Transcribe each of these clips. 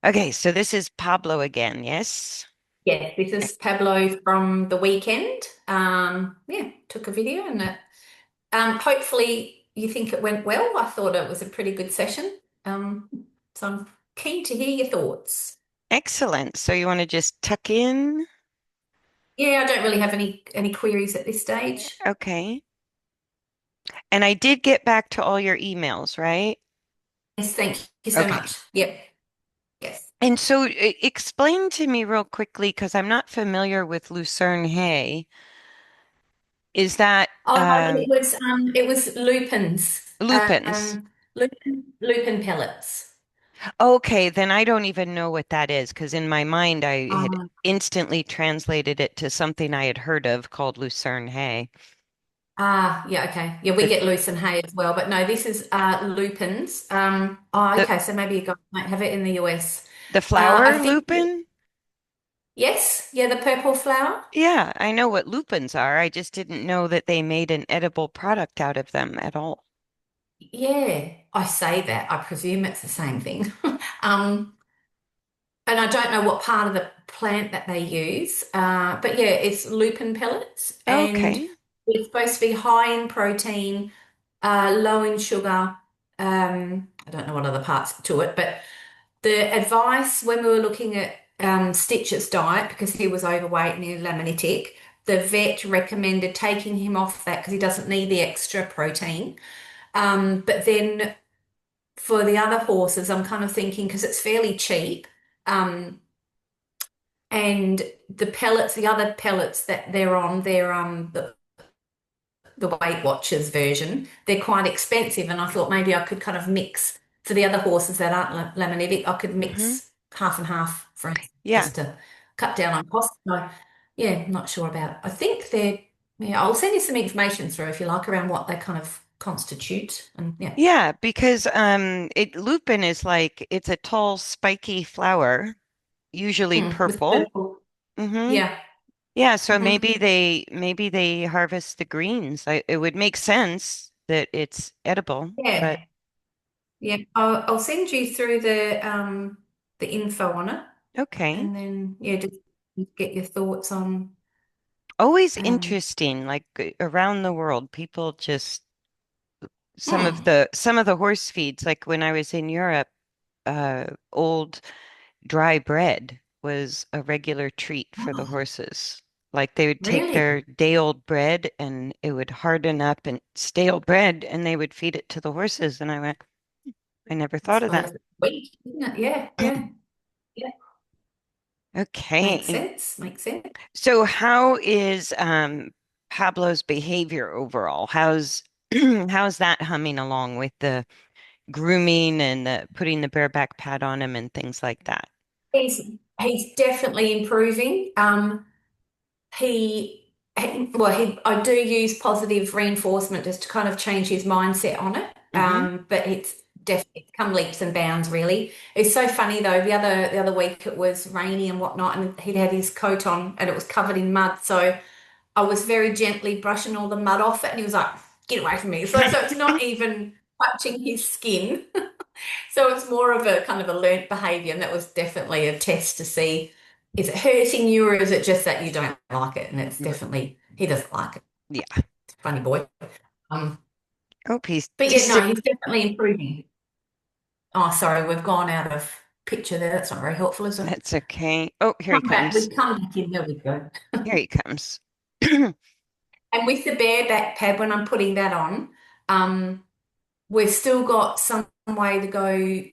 Okay, so this is Pablo again, yes? Yes, this is Pablo from the weekend. Yeah, took a video and hopefully you think it went well. I thought it was a pretty good session. Um, so I'm keen to hear your thoughts. Excellent. So you want to just tuck in? Yeah, I don't really have any queries at this stage. Okay. And I did get back to all your emails, right? Yes, thank you so Okay. much. Yep, yes. And so explain to me real quickly, because I'm not familiar with Lucerne hay. Is that Oh, it was lupins. lupins? Lupin pellets. Okay, then I don't even know what that is, because in my mind I had Um, instantly translated it to something I had heard of called Lucerne hay. yeah, okay. Yeah, we The get lucerne hay as well, but no, this is lupins. the Okay, so maybe you guys might have it in the US. the I flower think lupin? yes, yeah, the purple flower. Yeah, I know what lupins are. I just didn't know that they made an edible product out of them at all. Yeah, I say that. I presume it's the same thing. Um, and I don't know what part of the plant that they use. But yeah, it's lupin pellets, and Okay. it's supposed to be high in protein, low in sugar. I don't know what other parts to it, but the advice when we were looking at Stitch's diet, because he was overweight and he was laminitic, the vet recommended taking him off that because he doesn't need the extra protein. But then for the other horses, I'm kind of thinking because it's fairly cheap, um, and the pellets, the other pellets that they're on, they're the Weight Watchers version, they're quite expensive, and I thought maybe I could kind of mix for the other horses that aren't laminitic, I could Hmm. mix half and half, for instance, Yeah. just to cut down on costs. So, yeah, not sure about it. I think they're, yeah, I'll send you some information through if you like around what they kind of constitute. And yeah. Yeah, because it lupin is like it's a tall, spiky flower, usually With purple. purple. Hmm. Yeah. Yeah, so hmm maybe they harvest the greens. It would make sense that it's edible, but Yeah. Yeah. I'll send you through the info on it okay. and then yeah, just get your thoughts on Always um interesting, like around the world, people just some of hmm, the horse feeds, like when I was in Europe, old dry bread was a regular treat for the oh, horses. Like they would take really? their day old bread and it would harden up and stale bread and they would feed it to the horses. And I went, I never I thought of that. suppose it's weak, isn't it? Yeah, yeah, yeah. Makes Okay. sense. Makes sense. So how is Pablo's behavior overall? How's how's that humming along with the grooming and the putting the bareback pad on him and things like that? He's he's definitely improving. I do use positive reinforcement just to kind of change his mindset on it. Hmm. But it's come leaps and bounds, really. It's so funny though. The other week it was rainy and whatnot, and he'd had his coat on and it was covered in mud. So I was very gently brushing all the mud off it, and he was like, "Get away from me!" So it's not even touching his skin. So it's more of a kind of a learnt behavior, and that was definitely a test to see is it hurting you or is it just that you don't like it? And it's definitely he doesn't like it. Yeah. Funny boy. Um, Oh, he's but yeah, dis no, he's definitely improving. Oh, sorry, we've gone out of picture there. That's not very helpful, is it? That's okay. Oh, here he Come back. comes. We've come back in. There we go. Here he comes. And with the bareback pad, when I'm putting that on, um, we've still got some way to go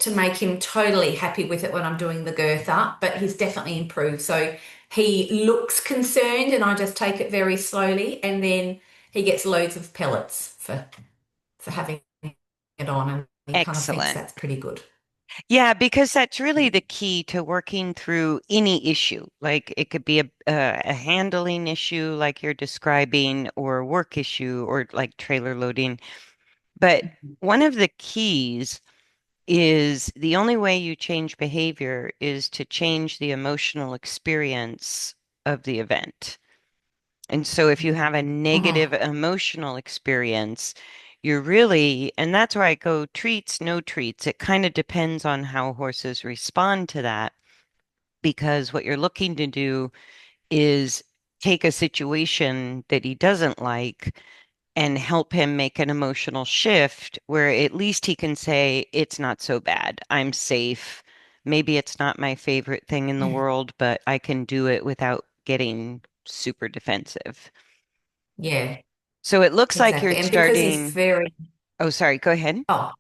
to make him totally happy with it when I'm doing the girth up, but he's definitely improved. So he looks concerned, and I just take it very slowly, and then he gets loads of pellets for having it on, and he kind of thinks Excellent. that's pretty good. Yeah, because that's really the key to working through any issue. Like it could be a handling issue, like you're describing, or a work issue, or like trailer loading. But one of the keys is the only way you change behavior is to change the emotional experience of the event. And so if you have a negative Mhm. emotional experience, You're really, and that's why I go treats, no treats. It kind of depends on how horses respond to that, because what you're looking to do is take a situation that he doesn't like and help him make an emotional shift where at least he can say, it's not so bad. I'm safe. Maybe it's not my favorite thing in the world, but I can do it without getting super defensive. Yeah, So it looks like you're exactly. And because he's starting. very, Oh, sorry, go ahead. oh,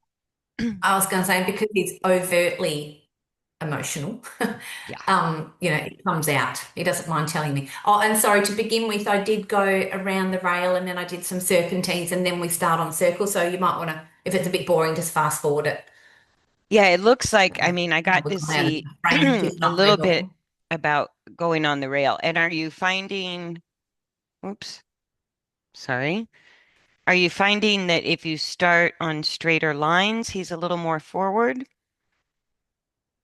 I was going to say, because he's overtly emotional, Yeah. it comes out. He doesn't mind telling me. Oh, and sorry, to begin with, I did go around the rail and then I did some serpentines and then we start on circles. So you might want to, if it's a bit boring, just fast forward it. Yeah, it looks like, I mean, I got We've to gone out of see the frame, which is a not very little bit helpful. about going on the rail. And are you finding, oops, sorry. Are you finding that if you start on straighter lines, he's a little more forward?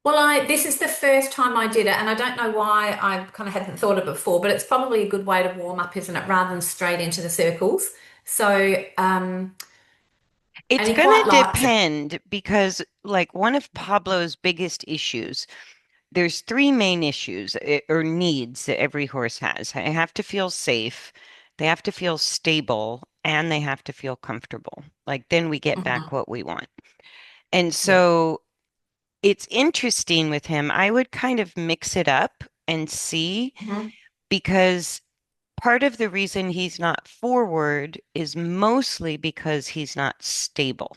Well, this is the first time I did it, and I don't know why I kind of hadn't thought of it before, but it's probably a good way to warm up, isn't it? Rather than straight into the circles. So, It's and he going to quite likes it. depend because, like, one of Pablo's biggest issues, there's three main issues or needs that every horse has. They have to feel safe, they have to feel stable, and they have to feel comfortable. Like, then we get back Hmm. what we want. And Yeah. so it's interesting with him. I would kind of mix it up and see Hmm. because part of the reason he's not forward is mostly because he's not stable.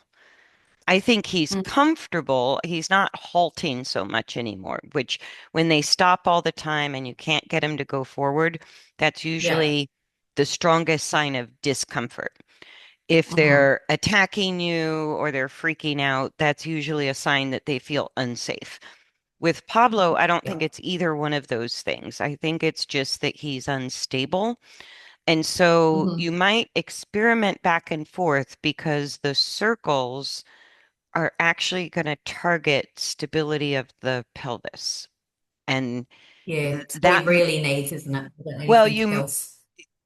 I think he's comfortable. He's not halting so much anymore, which when they stop all the time and you can't get him to go forward, that's Yeah. usually the strongest sign of discomfort. If Hmm. they're attacking you or they're freaking out, that's usually a sign that they feel unsafe. With Pablo, I don't think Yeah. it's either one of those things. I think it's just that he's unstable. And so Hmm. you might experiment back and forth because the circles are actually going to target stability of the pelvis. And Yeah. That's what that, he really needs, isn't it? I don't need well, anything else.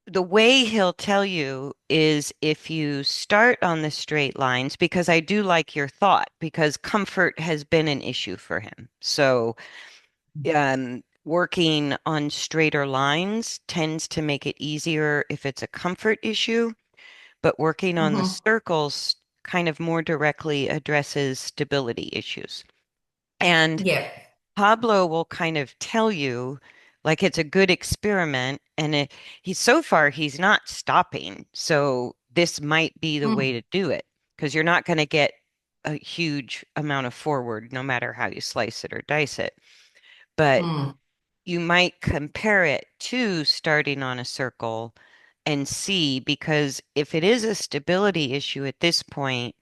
the way he'll tell you is if you start on the straight lines, because I do like your thought, because comfort has been an issue for him. So, working on straighter lines tends to make it easier if it's a comfort issue, but working on the Hmm. circles kind of more directly addresses stability issues. And Yeah. Pablo will kind of tell you like it's a good experiment and he's so far he's not stopping. So this might be the way Mm. to do it because you're not going to get a huge amount of forward no matter how you slice it or dice it. But Mm. you might compare it to starting on a circle and see, because if it is a stability issue at this point,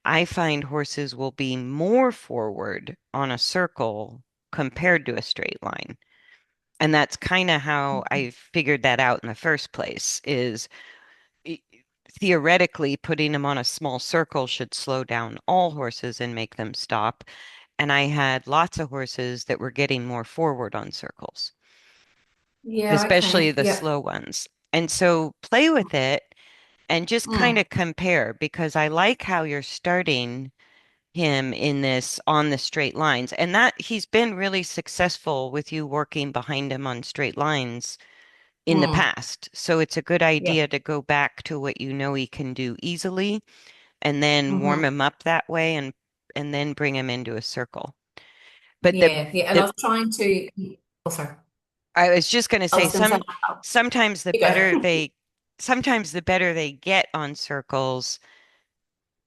I find horses will be more forward on a circle compared to a straight line. And that's kind of how I figured that out in the first place is e- theoretically putting them on a small circle should slow down all horses and make them stop. And I had lots of horses that were getting more forward on circles, Yeah. especially Okay. the Yep. slow ones. And so play with it and just kind Mm. of compare because I like how you're starting him in this on the straight lines and that he's been really successful with you working behind him on straight lines in the Mm. past. So it's a good Yep. idea to go back to what you know he can do easily and then warm Hmm. him up that way and then bring him into a circle. But Yeah. Yeah. And I the was trying to, oh, sorry. I was just going to I say was going to say, oh, sometimes you go. the better they get on circles,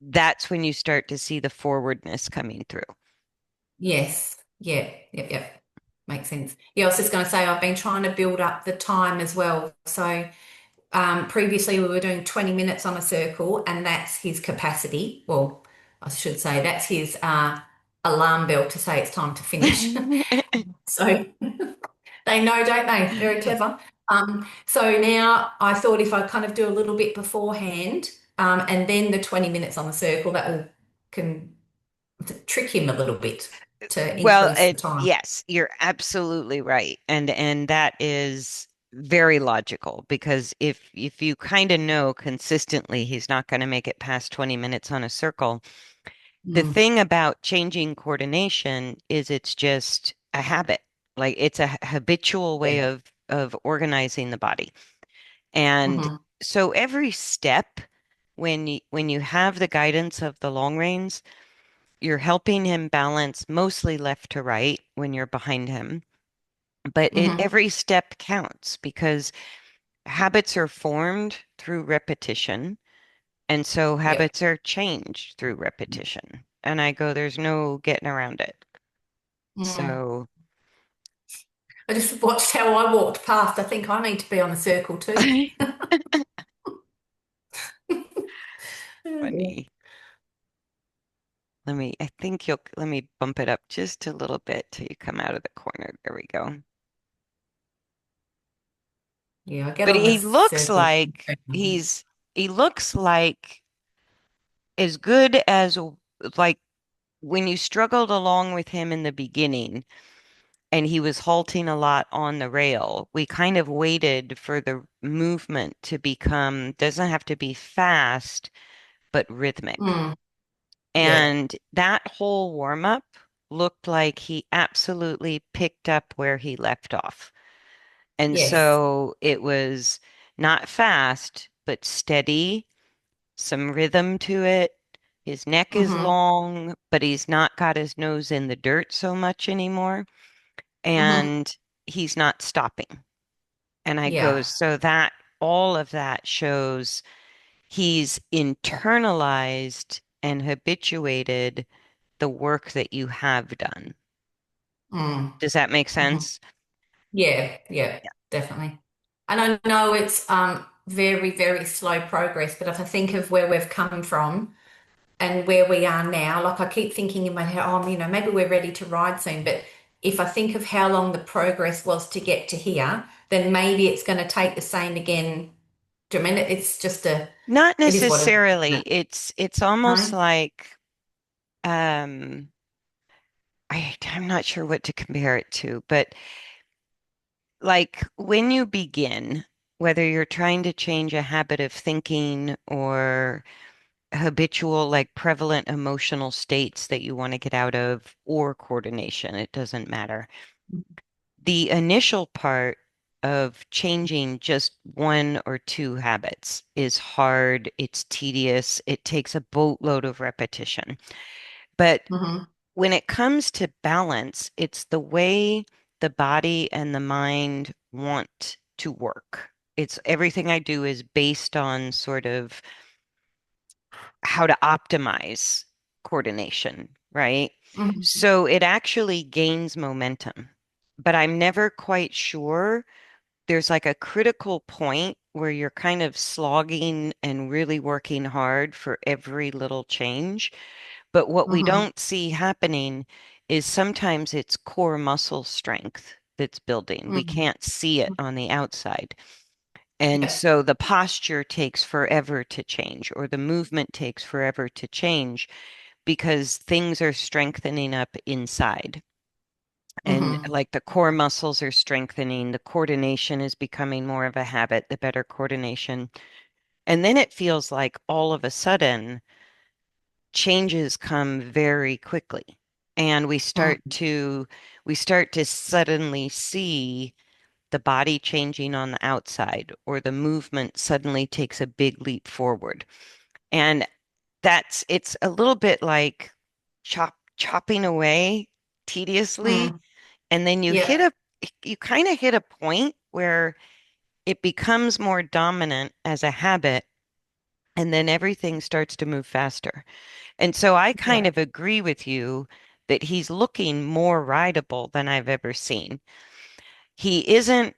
that's when you start to see the forwardness coming through. Yes. Yeah. Yep. Yep. Makes sense. Yeah. I was just going to say, I've been trying to build up the time as well. So, previously we were doing 20 minutes on a circle, and that's his capacity. Well, I should say that's his alarm bell to say it's time to finish. So they know, don't they? Very clever. So now I thought if I kind of do a little bit beforehand, and then the 20 minutes on the circle, that will can trick him a little bit to Well, increase the time. yes, you're absolutely right. And that is very logical because if you kind of know consistently he's not going to make it past 20 minutes on a circle, the Mm, thing about changing coordination is it's just a habit. Like it's a habitual way yeah. of organizing the body. And Hmm. so every step when you have the guidance of the long reins, you're helping him balance mostly left to right when you're behind him. But Hmm. every step counts because habits are formed through repetition. And so Yep. habits are changed through repetition. And I go, there's no getting around it. Mm. So, I just watched how I walked past. I think I need to be on a circle too. Oh, dear. funny. I think let me bump it up just a little bit till you come out of the corner. There we go. Yeah, I get But on the he looks circle. like he looks like as good as like when you struggled along with him in the beginning and he was halting a lot on the rail, we kind of waited for the movement to become, doesn't have to be fast, but rhythmic. Mm, yeah. And that whole warm up looked like he absolutely picked up where he left off. And Yes. so it was not fast, but steady, some rhythm to it. His neck is Hmm. long, but he's not got his nose in the dirt so much anymore. Hmm. And he's not stopping. And I go, Yeah. so that all of that shows he's internalized and habituated the work that you have done. Mm. Does that make Hmm. sense? Yeah, yeah, definitely. And I know it's very, very slow progress, but if I think of where we've come from and where we are now, like I keep thinking in my head, oh, maybe we're ready to ride soon. But if I think of how long the progress was to get to here, then maybe it's going to take the same again. Do you mean it's just Not it is what it necessarily. is, It's almost no? like um I'm not sure what to compare it to, but like when you begin, whether you're trying to change a habit of thinking or habitual, like prevalent emotional states that you want to get out of, or coordination, it doesn't matter. The initial part of changing just one or two habits is hard, it's tedious, it takes a boatload of repetition. But Hmm. when it comes to balance, it's the way the body and the mind want to work. It's everything I do is based on sort of how to optimize coordination, right? Hmm. So it actually gains momentum, but I'm never quite sure. There's like a critical point where you're kind of slogging and really working hard for every little change. But what we Hmm. don't see happening is sometimes it's core muscle strength that's building. We Hmm. can't see it on the outside. And Yeah. so the posture takes forever to change, or the movement takes forever to change because things are strengthening up inside. And Hmm. like the core muscles are strengthening, the coordination is becoming more of a habit, the better coordination. And then it feels like all of a sudden changes come very quickly. And Hmm. we start to suddenly see the body changing on the outside or the movement suddenly takes a big leap forward. And it's a little bit like chopping away tediously, Hmm. and then Yeah. you kind of hit a point where it becomes more dominant as a habit, and then everything starts to move faster. And so I kind Yeah. of agree with you that he's looking more rideable than I've ever seen. He isn't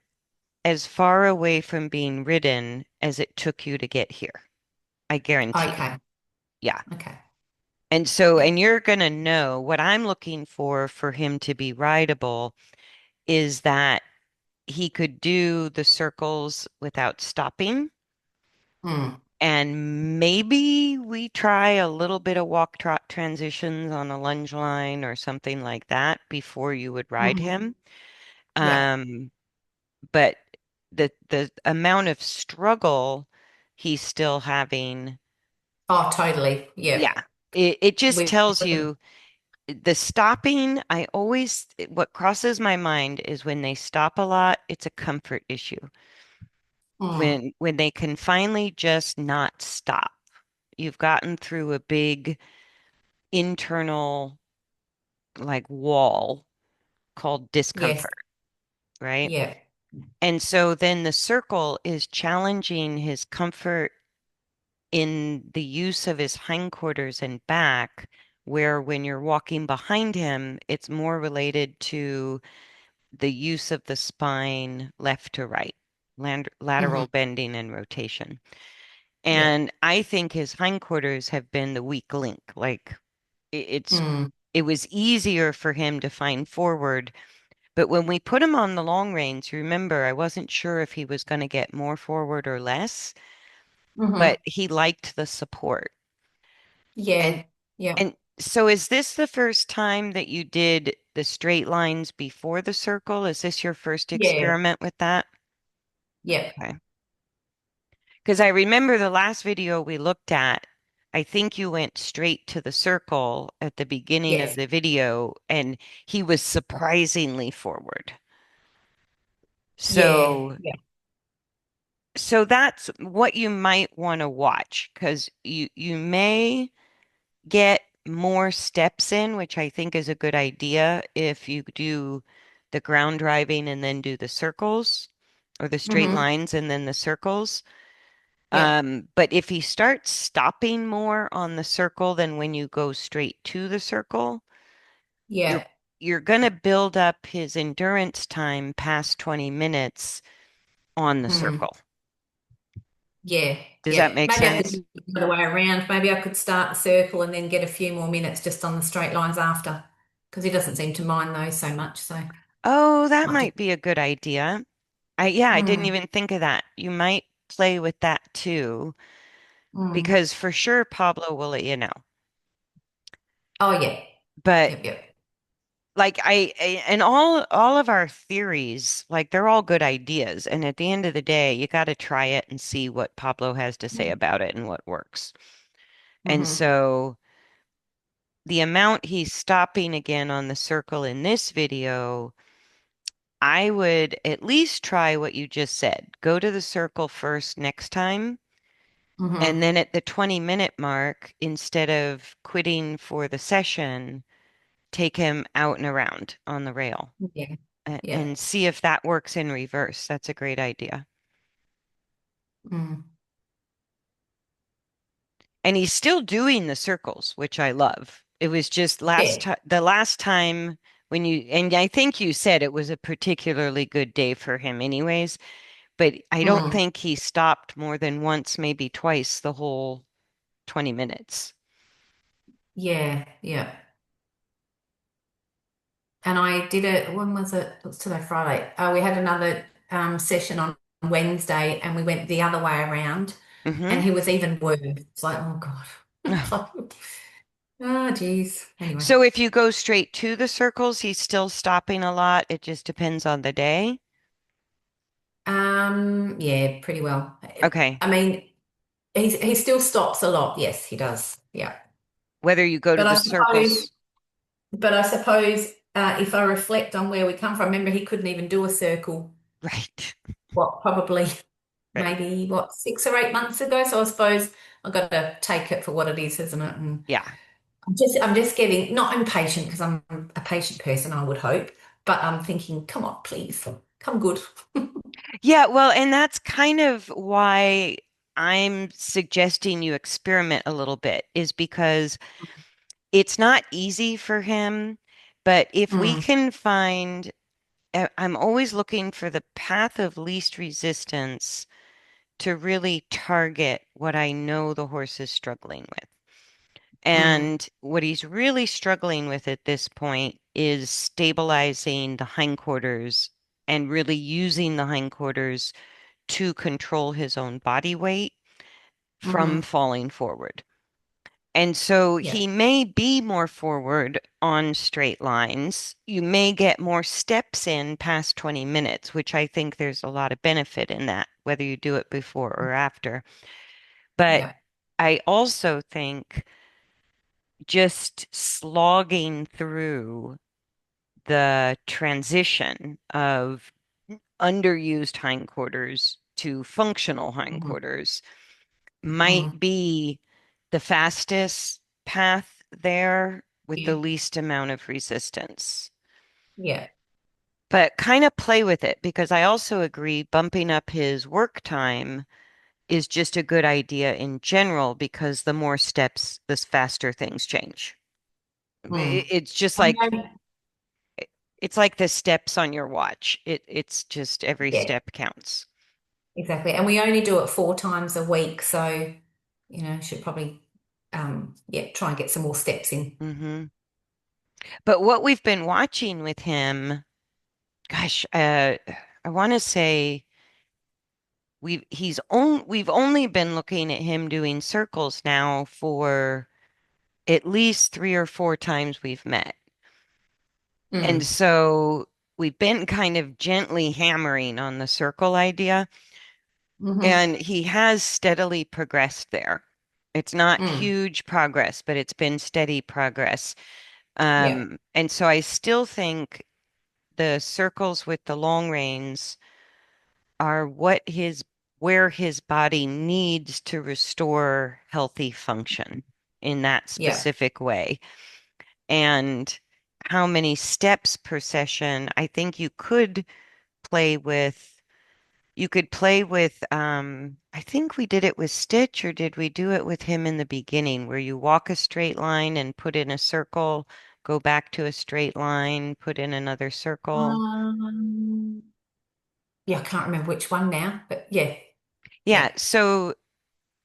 as far away from being ridden as it took you to get here. I guarantee. Okay. Yeah. Okay. And so, Yeah. and you're going to know what I'm looking for him to be rideable is that he could do the circles without stopping. Hmm. And maybe we try a little bit of walk trot transitions on a lunge line or something like that before you would ride Hmm. him. Yeah. Um, but the amount of struggle he's still having. Oh, totally. Yeah. Yeah. It just We, tells you the stopping. What crosses my mind is when they stop a lot, it's a comfort issue. mm, When they can finally just not stop. You've gotten through a big internal like wall called yes. discomfort, right? Yeah. And so then the circle is challenging his comfort in the use of his hindquarters and back, where when you're walking behind him, it's more related to the use of the spine left to right, Hmm. lateral bending and rotation. Yeah. And I think his hindquarters have been the weak link. Like it's Mm, it was easier for him to find forward. But when we put him on the long reins, remember, I wasn't sure if he was going to get more forward or less, hmm. but he liked the support. And Yeah. Yeah. and so is this the first time that you did the straight lines before the circle? Is this your first Yeah. experiment with that? Yeah. Okay. Because I remember the last video we looked at, I think you went straight to the circle at the beginning of Yes. the video, and he was surprisingly forward. Yeah. So Yeah. so that's what you might want to watch because you may get more steps in, which I think is a good idea if you do the ground driving and then do the circles or the straight Hmm. lines and then the circles. Yeah. But if he starts stopping more on the circle than when you go straight to the circle, you're Yeah. you're going to build up his endurance time past 20 minutes on the Mm. circle. Yeah. Does that Yeah. make Maybe I could sense? do it the other way around. Maybe I could start the circle and then get a few more minutes just on the straight lines after, because he doesn't seem to mind those so much. So Oh, that might do. might be a good idea. I didn't Mm. even think of that. You might play with that too, Mm. because for sure Pablo will let you know. Oh yeah. But Yep. Yep. like and all of our theories, like they're all good ideas. And at the end of the day, you got to try it and see what Pablo has to say about it and what works. And Mm-hmm. so the amount he's stopping again on the circle in this video, I would at least try what you just said. Go to the circle first next time. And Mm-hmm. then at the 20-minute mark, instead of quitting for the session, take him out and around on the rail Yeah. Yeah. and see if that works in reverse. That's a great idea. Mm. And he's still doing the circles, which I love. It was just Yeah. the last time when and I think you said it was a particularly good day for him anyways, but I don't Mm. think he stopped more than once, maybe twice the whole 20 minutes. Yeah. Yeah. And I did it, when was it? It was today, Friday. We had another session on Wednesday and we went the other way around and Hmm. he was even worse. It's like, oh God. It's like, oh, geez. Anyway. So if you go straight to the circles, he's still stopping a lot. It just depends on the day. Yeah, pretty well. Okay. I mean, he still stops a lot. Yes, he does. Yeah. Whether you go to But I the suppose, circles, if I reflect on where we come from, remember he couldn't even do a circle, right. what, probably Right. maybe what, 6 or 8 months ago. So I suppose I've got to take it for what it is, isn't it? And Yeah. I'm just getting not impatient because I'm a patient person, I would hope, but I'm thinking, come on, please, come good. Yeah, well, and that's kind of why I'm suggesting you experiment a little bit, is because it's not easy for him, but if we Mm, can find, I'm always looking for the path of least resistance to really target what I know the horse is struggling with. mm, And what he's really struggling with at this point is stabilizing the hindquarters and really using the hindquarters to control his own body weight from mm-hmm, falling forward. And so Yeah. he may be more forward on straight lines. You may get more steps in past 20 minutes, which I think there's a lot of benefit in that, whether you do it before or after. But Yeah. I also think just slogging through the transition of underused hindquarters to functional Hmm. hindquarters Hmm. might be the fastest path there with the Yeah. least amount of resistance. Yeah. But kind of play with it because I also agree bumping up his work time is just a good idea in general because the more steps, the faster things change. Mm. It's just And like then- it's like the steps on your watch. It's just every yeah, step counts. exactly. And we only do it 4 times a week, so should probably yeah, try and get some more steps in. Hmm. But what we've been watching with him, gosh, I want to say we've only been looking at him doing circles now for at least 3 or 4 times we've met. And Mm. so we've been kind of gently hammering on the circle idea, Hmm. and he has steadily progressed there. It's not Mm. huge progress, but it's been steady progress. Yeah. And so I still think the circles with the long reins are where his body needs to restore healthy function in that Yeah. specific way. And how many steps per session, I think play with you could play with I think we did it with Stitch, or did we do it with him in the beginning where you walk a straight line and put in a circle, go back to a straight line, put in another circle. Um, yeah, I can't remember which one now, but yeah. Yeah, Yeah. so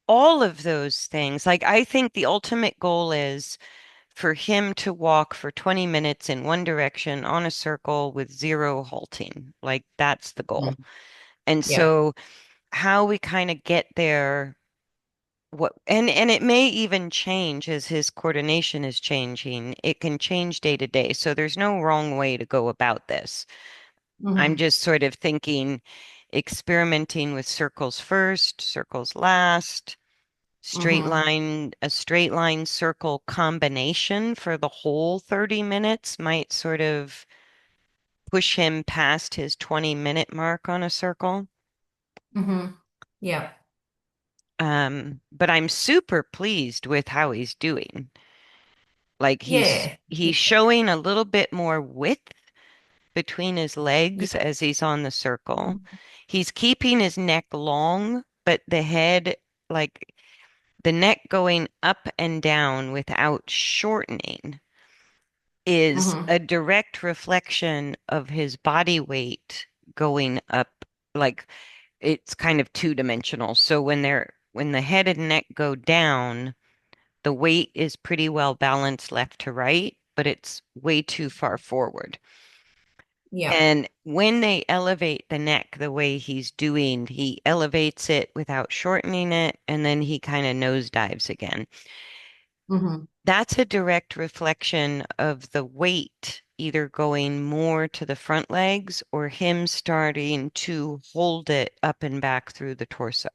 all of those things, like I think the ultimate goal is for him to walk for 20 minutes in one direction on a circle with zero halting. Like that's the goal. Mm. And Yeah. so how we kind of get there, what and it may even change as his coordination is changing. It can change day to day. So there's no wrong way to go about this. I'm Hmm. just sort of thinking experimenting with circles first, circles last, Hmm. a straight line circle combination for the whole 30 minutes might sort of push him past his 20-minute mark on a circle. Hmm. Yeah. But I'm super pleased with how he's doing. Like Yeah. he's Yeah. showing a little bit more width between his legs Yeah. as he's on the circle. He's keeping his neck long, but the head, like the neck going up and down without shortening, is Hmm. a direct reflection of his body weight going up. Like it's kind of two-dimensional. So when the head and neck go down, the weight is pretty well balanced left to right, but it's way too far forward. Yeah. And when they elevate the neck the way he's doing, he elevates it without shortening it, and then he kind of nosedives again. Hmm. That's a direct reflection of the weight either going more to the front legs or him starting to hold it up and back through the torso.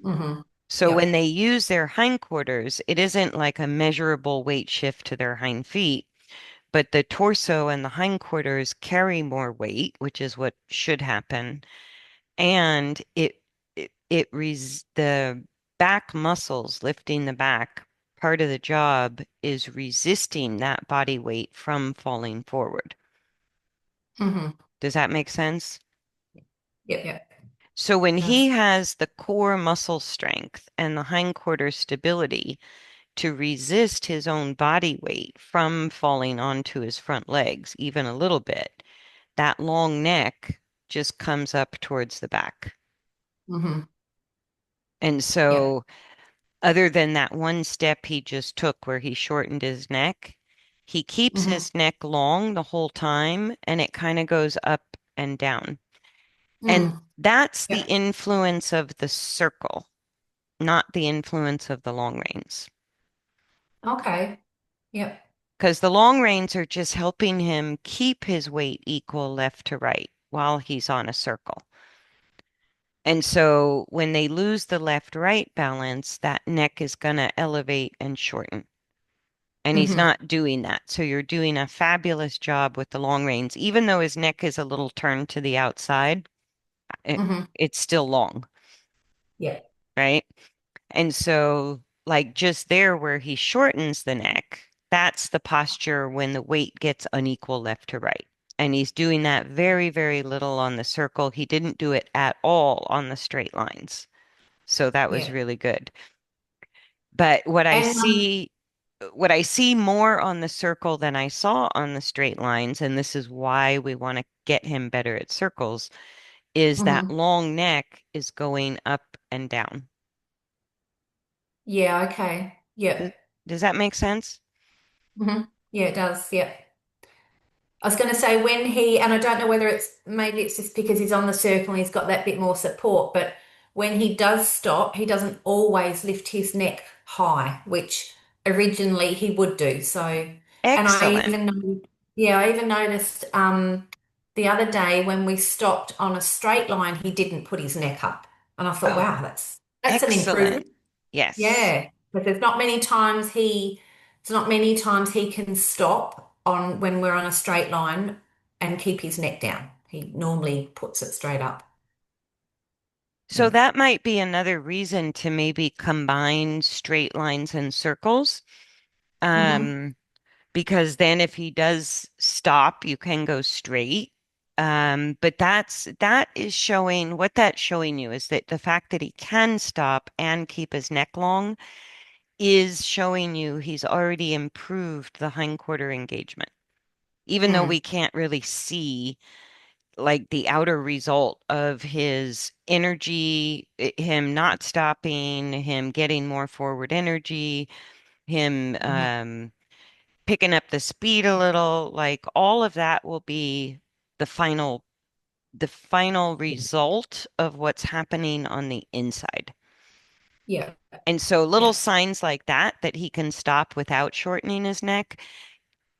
Hmm. So when Yeah. they use their hindquarters, it isn't like a measurable weight shift to their hind feet, but the torso and the hindquarters carry more weight, which is what should happen. And the back muscles lifting the back, part of the job is resisting that body weight from falling forward. Hmm. Does that make sense? Yep. Yep. So when he Does. has the core muscle strength and the hindquarter stability to resist his own body weight from falling onto his front legs, even a little bit, that long neck just comes up towards the back. Hmm. And Yep. so other than that one step he just took where he shortened his neck, he keeps Hmm. his neck long the whole time and it kind of goes up and down. And Mm. that's the Yep. influence of the circle, not the influence of the long reins. Okay. Yep. Because the long reins are just helping him keep his weight equal left to right while he's on a circle. And so when they lose the left-right balance, that neck is going to elevate and shorten. And he's Hmm. not doing that. So you're doing a fabulous job with the long reins. Even though his neck is a little turned to the outside, Hmm. it's still long, Yep. right? And so, like just there where he shortens the neck, that's the posture when the weight gets unequal left to right. And he's doing that very, very little on the circle. He didn't do it at all on the straight lines. So that was Yeah. really good. But And what I see more on the circle than I saw on the straight lines, and this is why we want to get him better at circles, is that mhm. long neck is going up and down. Yeah, okay. Does, Yep. does that make sense? Hmm. Yeah, it does. Yep. I was going to say when he, and I don't know whether it's maybe it's just because he's on the circle and he's got that bit more support, but when he does stop, he doesn't always lift his neck high, which originally he would do. So, and I Excellent. even know, yeah, I even noticed the other day when we stopped on a straight line, he didn't put his neck up. And I thought, Oh, wow, that's an excellent. improvement. Yes. Yeah, but there's not many times he can stop on when we're on a straight line and keep his neck down. He normally puts it straight up. So Mm. that might be another reason to maybe combine straight lines and circles. Hmm. Um, because then if he does stop, you can go straight. But that is showing what that's showing you is that the fact that he can stop and keep his neck long is showing you he's already improved the hindquarter engagement, even though we Mm. can't really see like the outer result of his energy, him not stopping, him getting more forward energy, him Mhm. picking up the speed a little, like all of that will be the final result of what's happening on the inside. Yeah, And so little yeah, signs like that that he can stop without shortening his neck,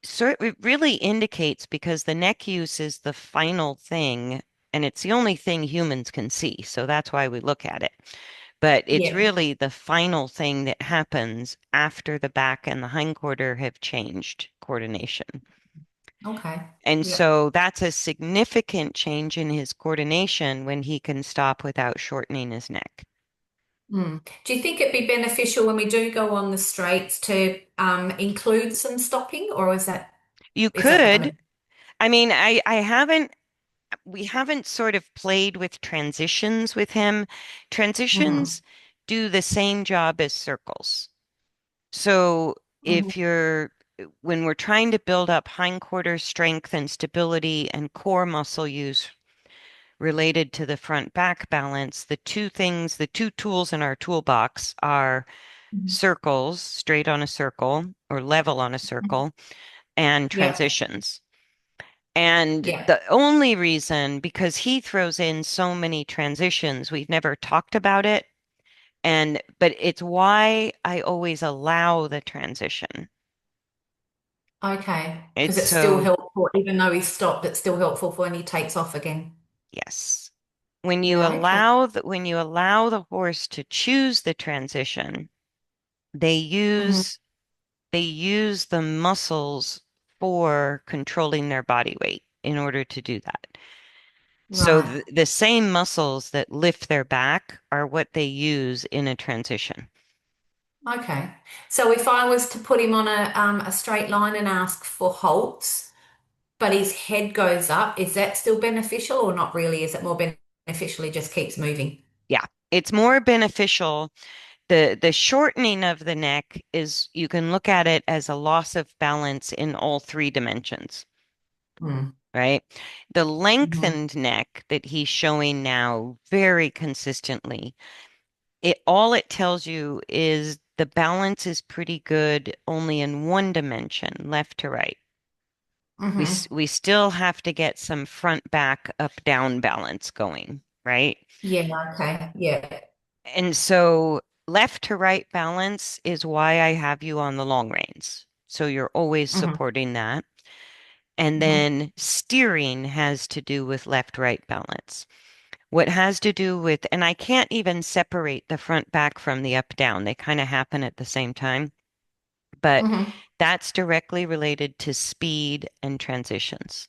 so it really indicates because the neck use is the final thing, and it's the only thing humans can see. So that's why we look at it. But it's yeah. really the final thing that happens after the back and the hindquarter have changed coordination. Okay. And Yeah. so that's a significant change in his coordination when he can stop without shortening his neck. Mm. Do you think it'd be beneficial when we do go on the straights to include some stopping, or You is that could, gonna? I mean, I haven't we haven't sort of played with transitions with him. Hmm. Transitions do the same job as circles. So Hmm. if you're when we're trying to build up hindquarter strength and stability and core muscle use related to the front back balance, the two tools in our toolbox are circles, straight on a circle or level on a circle, and Yeah, transitions. And yeah. the only reason, because he throws in so many transitions, we've never talked about it. But it's why I always allow the transition. Okay, because It's it's still so, helpful, even though he's stopped, it's still helpful for when he takes off again. yes. Yeah, okay. When you allow the horse to choose the transition, they Hmm. use the muscles for controlling their body weight in order to do that. So Right. the same muscles that lift their back are what they use in a transition. Okay. So if I was to put him on a straight line and ask for halts, but his head goes up, is that still beneficial or not really? Is it more beneficial he just keeps moving? Yeah, it's more beneficial. The shortening of the neck is you can look at it as a loss of balance in all three dimensions, Mm. right? The Hmm. lengthened neck that he's showing now very consistently, it tells you is the balance is pretty good only in one dimension, left to right. Hmm. We still have to get some front back up down balance going, right? Yeah, okay. Yeah. And so left to right balance is why I have you on the long reins. So you're always Hmm. supporting that. And Hmm. then steering has to do with left right balance. What has to do with, and I can't even separate the front back from the up down, they kind of happen at the same time, but Hmm. that's directly related to speed and transitions.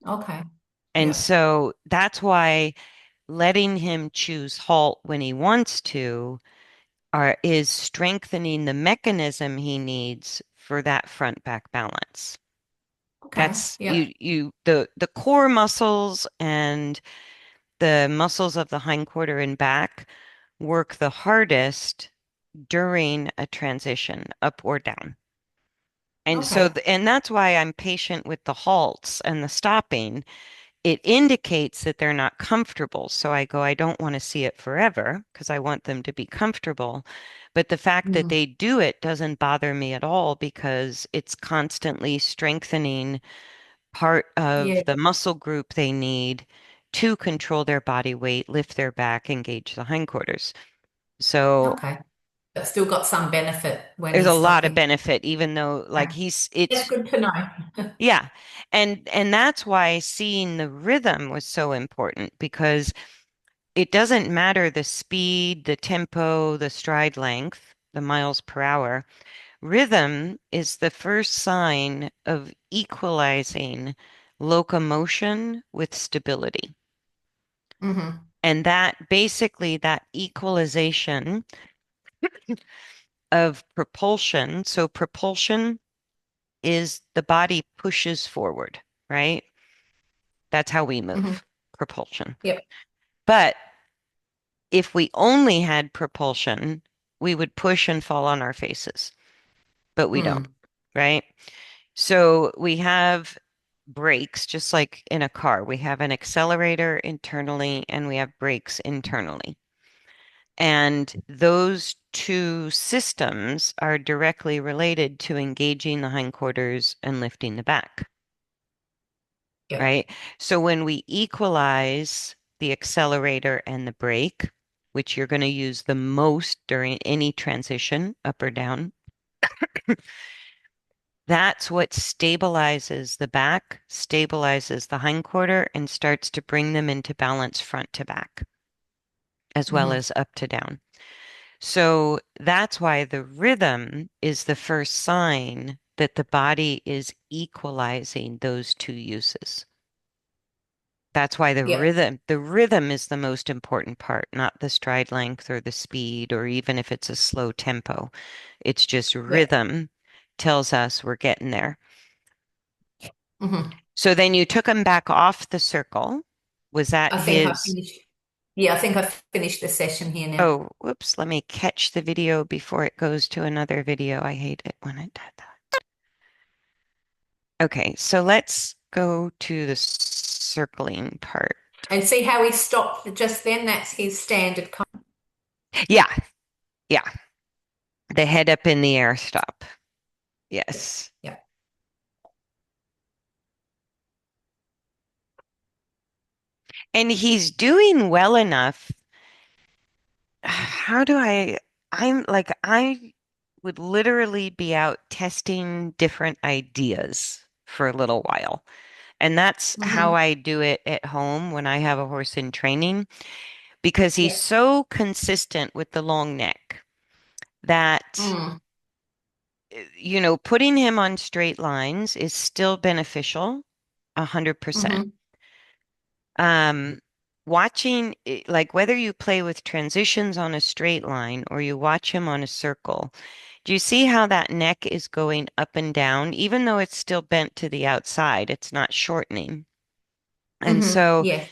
Okay. And Yeah. so that's why letting him choose halt when he wants to is strengthening the mechanism he needs for that front back balance. Okay. That's Yeah. the core muscles and the muscles of the hindquarter and back work the hardest during a transition up or down. And so, Okay. and that's why I'm patient with the halts and the stopping. It indicates that they're not comfortable. So I go, I don't want to see it forever because I want them to be comfortable. But the fact that Mm. they do it doesn't bother me at all because it's constantly strengthening part of Yeah. the muscle group they need to control their body weight, lift their back, engage the hindquarters. So Okay. But still got some benefit when there's a he's lot of stopping. benefit, even though like Okay. That's it's good to know. yeah. And that's why seeing the rhythm was so important because it doesn't matter the speed, the tempo, the stride length, the miles per hour. Rhythm is the first sign of equalizing locomotion with stability. Hmm. And that basically that equalization of propulsion. So propulsion is the body pushes forward, right? That's how we Hmm. move, propulsion. Yep. But if we only had propulsion, we would push and fall on our faces, but we don't, Mm. right? So we have brakes, just like in a car. We have an accelerator internally and we have brakes internally. And those two systems are directly related to engaging the hindquarters and lifting the back, Yep. right? So when we equalize the accelerator and the brake, which you're going to use the most during any transition, up or down, that's what stabilizes the back, stabilizes the hindquarter, and starts to bring them into balance front to back, as well Hmm. as up to down. So that's why the rhythm is the first sign that the body is equalizing those two uses. That's why Yep. the rhythm is the most important part, not the stride length or the speed, or even if it's a slow tempo. It's just Yep. rhythm tells us we're getting there. Hmm. So then you took him back off the circle. Was that I think I his? finished. Yeah, I think I finished the session here now. Oh, whoops. Let me catch the video before it goes to another video. I hate it when it does that. Okay, so let's go to the circling part. And see how he stopped just then? That's his standard. Yeah, yeah. The head up in the air stop. Yep. Yes. Yep. And he's doing well enough. How do I'm like, I would literally be out testing different ideas for a little while. And that's how Hmm. I do it at home when I have a horse in training, because he's Yep. so consistent with the long neck that, Mm. putting him on straight lines is still beneficial, 100%. Hmm. Um, watching, like whether you play with transitions on a straight line or you watch him on a circle, do you see how that neck is going up and down, even though it's still bent to the outside, it's not shortening. And Hmm. so Yeah.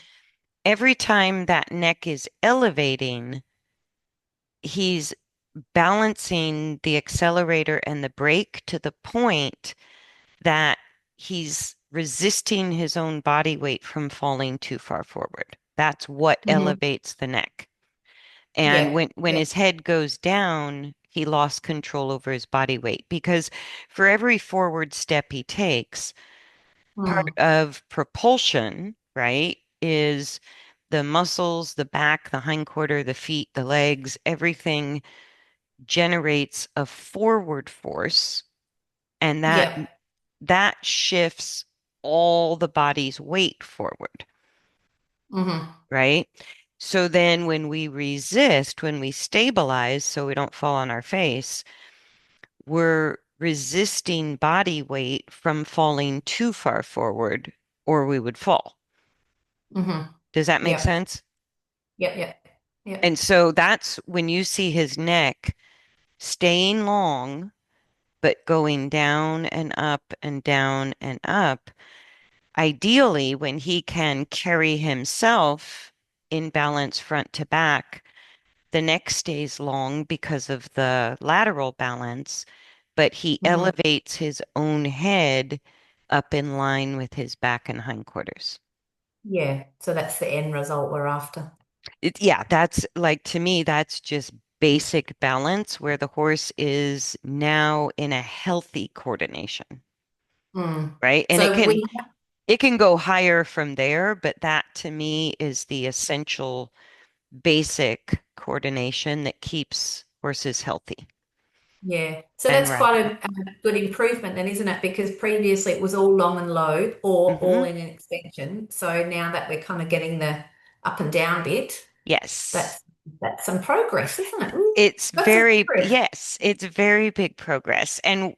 every time that neck is elevating, he's balancing the accelerator and the brake to the point that he's resisting his own body weight from falling too far forward. That's what Hmm. elevates the neck. And Yeah. when Yeah. his head goes down, he lost control over his body weight because for every forward step he takes, part Mm. of propulsion, right, is the muscles, the back, the hindquarter, the feet, the legs, everything generates a forward force, and Yeah. that shifts all the body's weight forward, Mm-hmm. right? So then when we resist, when we stabilize so we don't fall on our face, we're resisting body weight from falling too far forward or we would fall. Mm-hmm. Does that make Yep. sense? Yep. Yep. Yep. And so that's when you see his neck staying long, but going down and up and down and up. Ideally, when he can carry himself in balance front to back, the neck stays long because of the lateral balance, but he Mm-hmm. elevates his own head up in line with his back and hindquarters. Yeah. So that's the end result we're after. Yeah, that's like to me, that's just basic balance where the horse is now in a healthy coordination, Mm. right? And So we, it can go higher from there, but that to me is the essential basic coordination that keeps horses healthy yeah. So and that's quite riding. a good improvement then, isn't it? Because previously it was all long and low or Hmm. all in an extension. So now that we're kind of getting the up and down bit, Yes. that's that's some progress, isn't it? Ooh, It's that's some very, progress. yes, it's very big progress. And,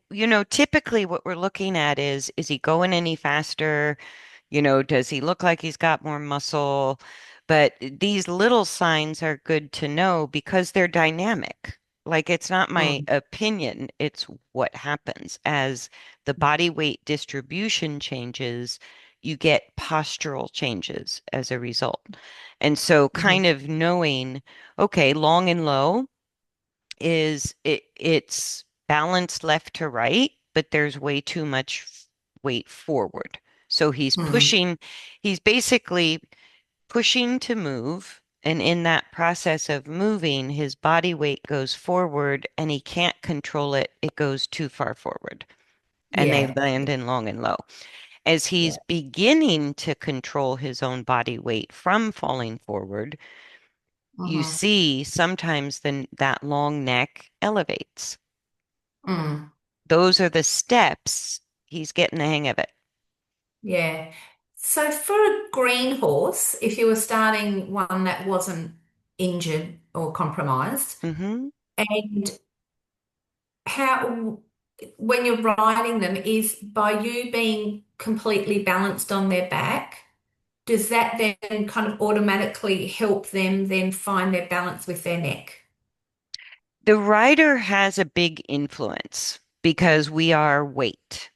typically what we're looking at is he going any faster? Does he look like he's got more muscle? But these little signs are good to know because they're dynamic. Like it's not my Mm. opinion, it's what happens. As the body weight distribution changes, you get postural changes as a result. And so kind Mhm. of knowing, okay, long and low it's balanced left to right, but there's way too much weight forward. So Mm. he's basically pushing to move, and in that process of moving, his body weight goes forward and he can't control it. It goes too far forward, and they Yeah. land in long and low. As he's Yeah. beginning to control his own body weight from falling forward, you Hmm. see sometimes then that long neck elevates. Mm. Those are the steps. He's getting the hang of it. Yeah. So for a green horse, if you were starting one that wasn't injured or compromised, Hmm. and how when you're riding them is by you being completely balanced on their back, does that then kind of automatically help them then find their balance with their neck? The rider has a big influence because we are weight.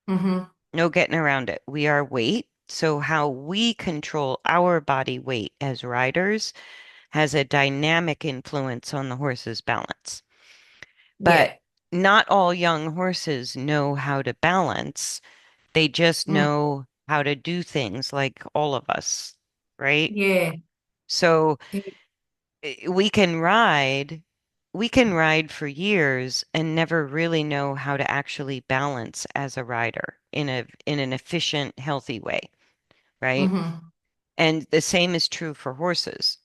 Mm-hmm. No getting around it. We are weight. So how we control our body weight as riders has a dynamic influence on the horse's balance. But Yeah. not all young horses know how to balance. They just Mm. know how to do things like all of us, right? Yeah. So we can ride for years and never really know how to actually balance as a rider in an efficient, healthy way, right? Mm-hmm. And the same is true for horses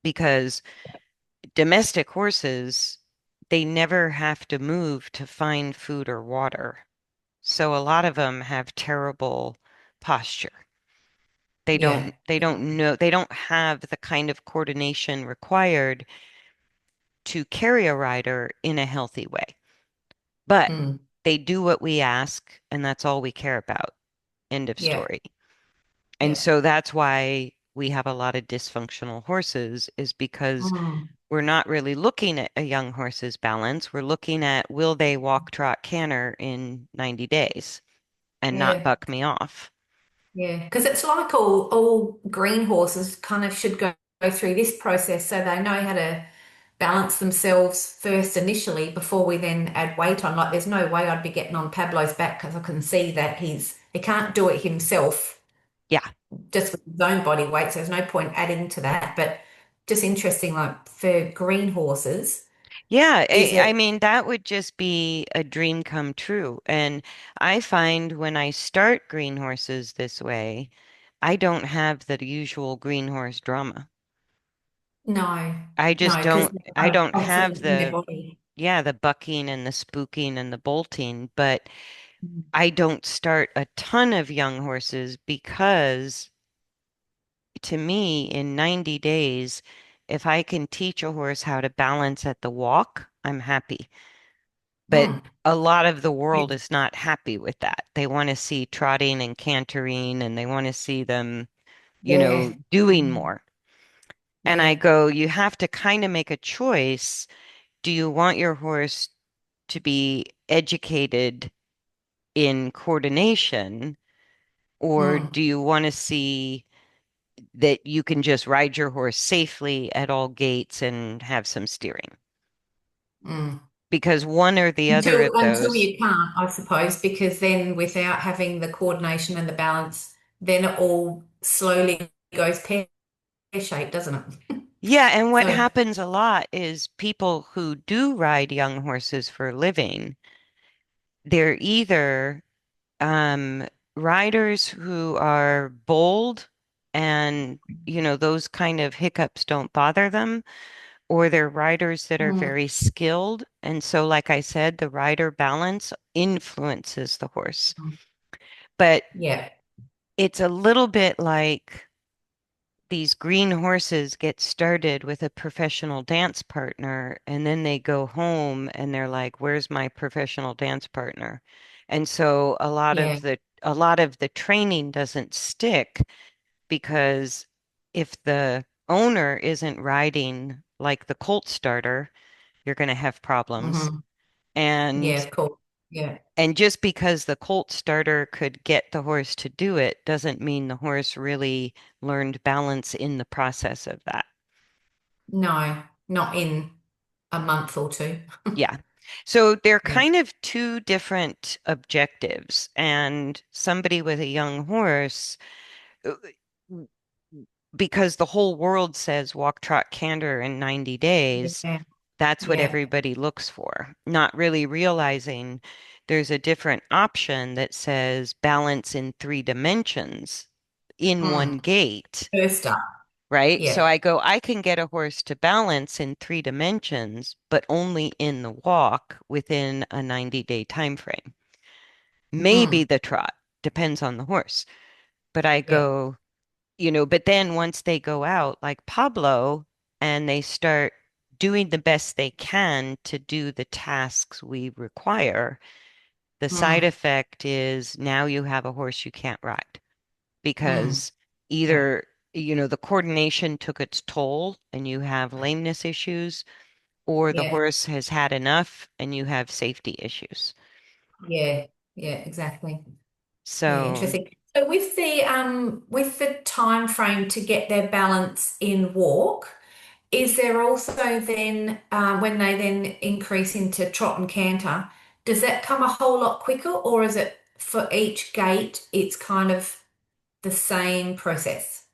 because domestic horses, they never have to move to find food or water. So a lot of them have terrible posture. Yeah. They don't know, they don't have the kind of coordination required to carry a rider in a healthy way. But Mm. they do what we ask, and that's all we care about. End of Yeah. story. And Yeah. so that's why we have a lot of dysfunctional horses, is because Mm. we're not really looking at a young horse's balance. We're looking at will they walk, trot, canter in 90 days and not Yeah. buck me off. Yeah, because it's like all green horses kind of should go through this process so they know how to balance themselves first initially before we then add weight on. Like there's no way I'd be getting on Pablo's back because I can see that he can't do it himself Yeah. just with his own body weight, so there's no point adding to that. But just interesting, like for green horses, Yeah, is I it mean, that would just be a dream come true. And I find when I start green horses this way, I don't have the usual green horse drama. No, I just no, because I don't have confident in their the, body. yeah, the bucking and the spooking and the bolting, but Mm. I don't start a ton of young horses because to me, in 90 days, if I can teach a horse how to balance at the walk, I'm happy. But Mm. a lot of the world Yeah, is not happy with that. They want to see trotting and cantering and they want to see them, yeah, doing mm, more. And I yeah, go, you have to kind of make a choice. Do you want your horse to be educated in coordination, or mm, do you want to see that you can just ride your horse safely at all gates and have some steering? mm. Because one or the other of Until those. you can't, I suppose, because then without having the coordination and the balance, then it all slowly goes pear-shaped, doesn't it? Yeah, and what So, happens a lot is people who do ride young horses for a living, they're either riders who are bold and, those kind of hiccups don't bother them, or they're riders that are mm, very skilled. And so, like I said, the rider balance influences the horse. But yeah. it's a little bit like these green horses get started with a professional dance partner and then they go home and they're like, where's my professional dance partner? And so Yeah. a lot of the training doesn't stick because if the owner isn't riding like the colt starter, you're going to have problems. Hmm. And Yeah, cool. Yeah. just because the colt starter could get the horse to do it doesn't mean the horse really learned balance in the process of that. No, not in a month or two. Yeah. So they're Yeah. kind of two different objectives. And somebody with a young horse, uh, because the whole world says walk, trot, canter in 90 days, Yeah. that's what Yeah. everybody looks for, not really realizing there's a different option that says balance in 3 dimensions in one Mm. gate, First up. right? So Yeah. I go, I can get a horse to balance in 3 dimensions, but only in the walk within a 90-day time frame. Maybe Mm. the trot, depends on the horse. But I Yeah. go, but then once they go out, like Pablo, and they start doing the best they can to do the tasks we require, the side Mm. effect is now you have a horse you can't ride Mm. because Yeah. either, the coordination took its toll and you have lameness issues, or the Yeah. horse has had enough and you have safety issues. Yeah. Yeah. Exactly. Yeah. So Interesting. So with the time frame to get their balance in walk, is there also then when they then increase into trot and canter, does that come a whole lot quicker, or is it for each gait, it's kind of the same process?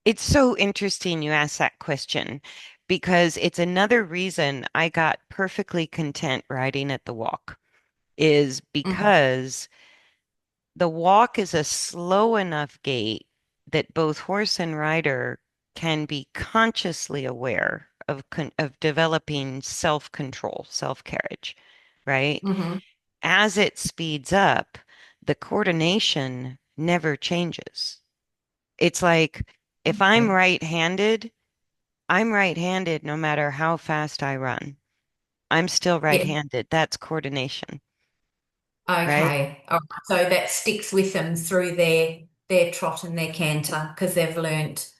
it's so interesting you ask that question because it's another reason I got perfectly content riding at the walk is Mm, because the walk is a slow enough gait that both horse and rider can be consciously aware of developing self-control, self-carriage, right? hmm. As it speeds up, the coordination never changes. It's like if Okay. I'm right-handed no matter how fast I run. I'm still Yeah. right-handed. That's coordination, right? Okay. All right. So that sticks with them through their trot and their canter because they've learnt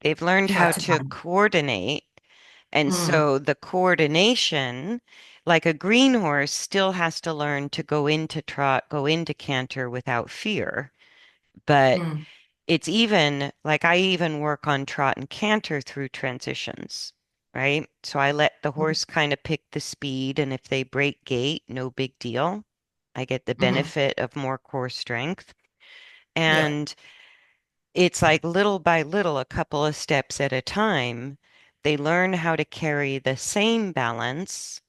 They've learned how how to to run. coordinate. And Mm, so the coordination, like a green horse, still has to learn to go into trot, go into canter without fear. But mm, it's even like I even work on trot and canter through transitions, right? So I let the mm, horse kind of pick the speed, and if they break gait, no big deal. I get the mm. benefit of more core strength. Yeah. And it's like little by little, a couple of steps at a time, they learn how to carry the same balance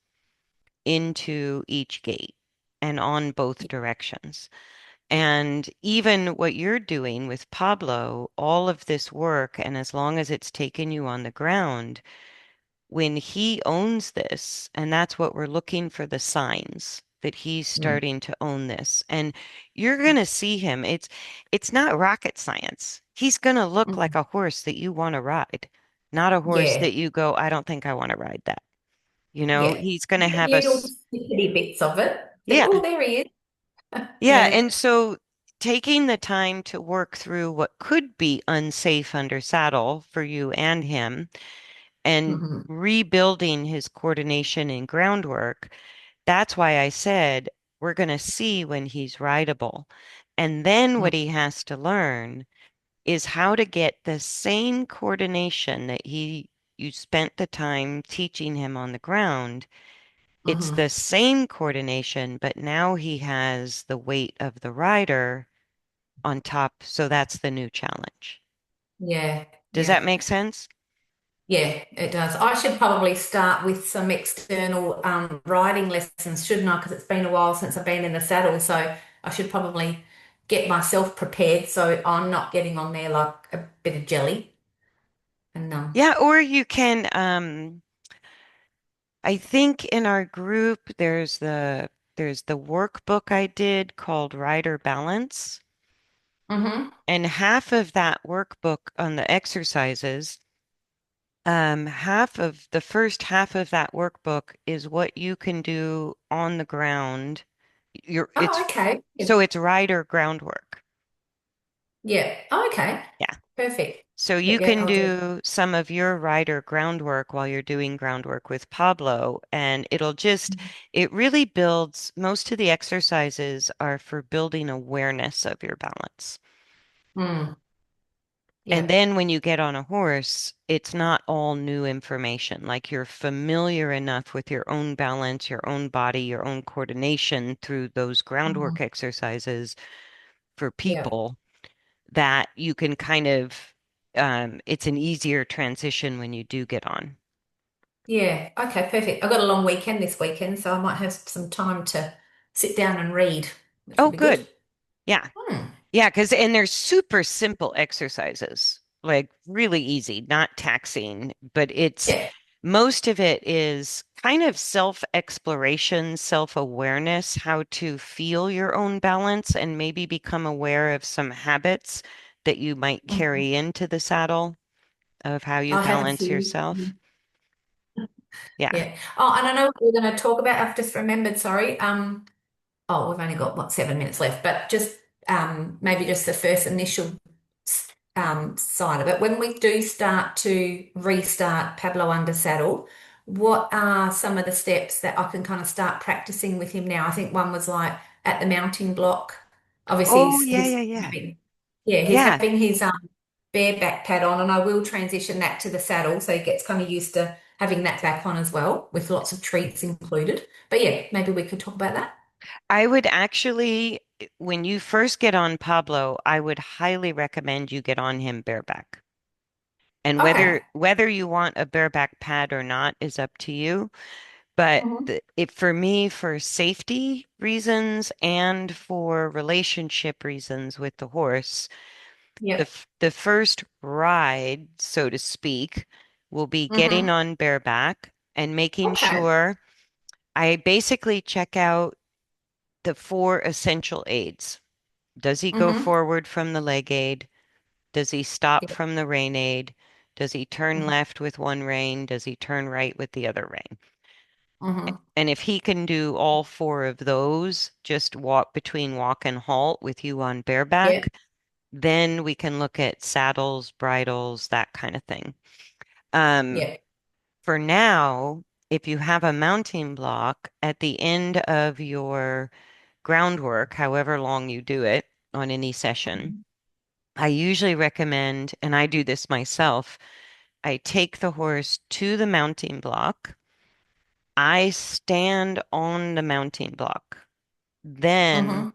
into each gate and on both directions. And even what you're doing with Pablo, all of this work, and as long as it's taken you on the ground, when he owns this, and that's what we're looking for the signs that he's Mm. starting to own this. And you're going to see him. It's not rocket science. He's going to look like Mm. a horse that you want to ride, not a horse Yeah, that you go, I don't think I want to ride that. You know, yeah. he's going to The have little snippety bits of it. Think, yeah, oh, there he is. yeah. Yeah. And so taking the time to work through what could be unsafe under saddle for you and him and Hmm. rebuilding his coordination and groundwork. That's why I said we're going to see when he's rideable. And then what he has to learn is how to get the same coordination that you spent the time teaching him on the ground. It's Hmm. the same coordination, but now he has the weight of the rider on top. So that's the new challenge. Yeah, Does yeah. that make sense? Yeah, it does. I should probably start with some external riding lessons, shouldn't I? Because it's been a while since I've been in the saddle, so I should probably get myself prepared so I'm not getting on there like a bit of jelly. And Yeah, or you can I think in our group there's the workbook I did called Rider Balance, hmm. and half of that workbook on the exercises, half of the first half of that workbook is what you can do on the ground. Oh, okay. Yeah. So it's rider groundwork. Yeah. Oh, okay. Yeah. Perfect. So Yeah, you yeah, can I'll do. do some of your rider groundwork while you're doing groundwork with Pablo, and it really builds, most of the exercises are for building awareness of your balance. Mm, And yeah. then when you get on a horse, it's not all new information. Like you're familiar enough with your own balance, your own body, your own coordination through those Mhm. groundwork exercises for Yeah. people that you can kind of, it's an easier transition when you do get on. Yeah. Okay, perfect. I've got a long weekend this weekend, so I might have some time to sit down and read, which will Oh, be good. good. Yeah. Hmm. Yeah. And they're super simple exercises, like really easy, not taxing, but Yeah. most of it is kind of self-exploration, self-awareness, how to feel your own balance and maybe become aware of some habits that you might Mhm. carry into the saddle of how you I have a balance few. yourself. Yeah. Yeah. Oh, and I know what we're going to talk about. I've just remembered, sorry. Oh, we've only got what 7 minutes left, but just maybe just the first initial side of it. When we do start to restart Pablo under saddle, what are some of the steps that I can kind of start practicing with him now? I think one was like at the mounting block. Obviously, Oh, yeah, he's yeah, yeah. having, yeah, he's Yeah. having his bare back pad on, and I will transition that to the saddle so he gets kind of used to having that back on as well, with lots of treats included. But yeah, maybe we could talk about that. I would actually, when you first get on Pablo, I would highly recommend you get on him bareback. And Okay. whether you want a bareback pad or not is up to you. But Hmm. for me, for safety reasons and for relationship reasons with the horse, Yep. the first ride, so to speak, will be getting Hmm. on bareback and making Okay. sure I basically check out the four essential aids. Does he go Hmm. forward from the leg aid? Does he stop Yep. from the rein aid? Does he turn Hmm. left with one rein? Does he turn right with the other rein? Hmm. And if he can do all four of those, just walk between walk and halt with you on Yep. bareback, then we can look at saddles, bridles, that kind of thing. Um, Yep. for now, if you have a mounting block at the end of your groundwork, however long you do it on any session, Mhm. I usually recommend, and I do this myself, I take the horse to the mounting block. I stand on the mounting block. Then, Hmm.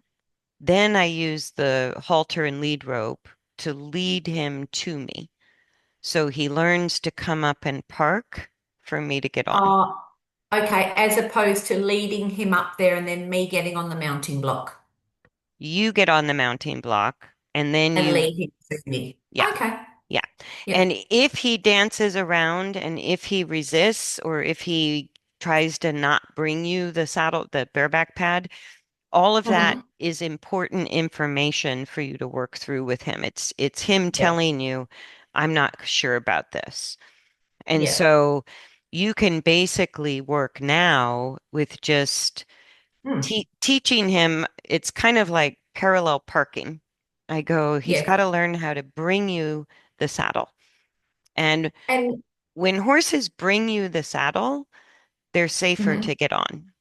then I use the halter and lead rope to lead him to me. So he learns to come up and park for me to get on. Oh, okay. As opposed to leading him up there and then me getting on the mounting block. you get on the mounting block, and then And you, leave him with me. yeah, Okay. yeah. Yep. And if he dances around and if he resists or if he tries to not bring you the saddle, the bareback pad, all of that Hmm. is important information for you to work through with him. It's him Yep. telling you, I'm not sure about this. And Yep. so you can basically work now with just Mm. teaching him. It's kind of like parallel parking. I go, he's Yeah. got to learn how to bring you the saddle. And And when horses bring you the saddle, they're safer mhm. to get on.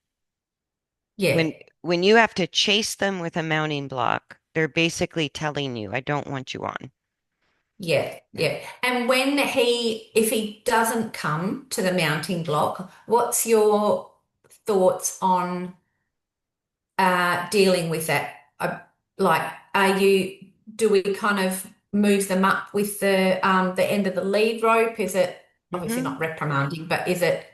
Yeah. When you have to chase them with a mounting block, they're basically telling you, I don't want you on. Yeah. Yeah. Yeah. And if he doesn't come to the mounting block, what's your thoughts on dealing with that? Like, do we kind of move them up with the end of the lead rope? Is it obviously Hmm. not reprimanding, but is it?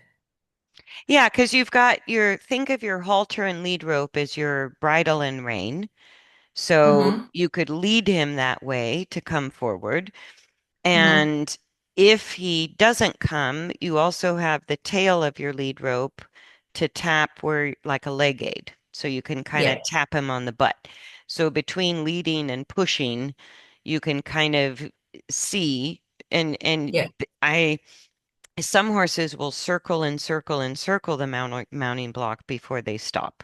Yeah, because you've got think of your halter and lead rope as your bridle and rein. So Hmm. you could lead him that way to come forward. Hmm. And if he doesn't come, you also have the tail of your lead rope to tap where, like a leg aid. So you can kind of Yeah. tap him on the butt. So between leading and pushing, you can kind of see and Yeah. I some horses will circle and circle and circle the mounting block before they stop.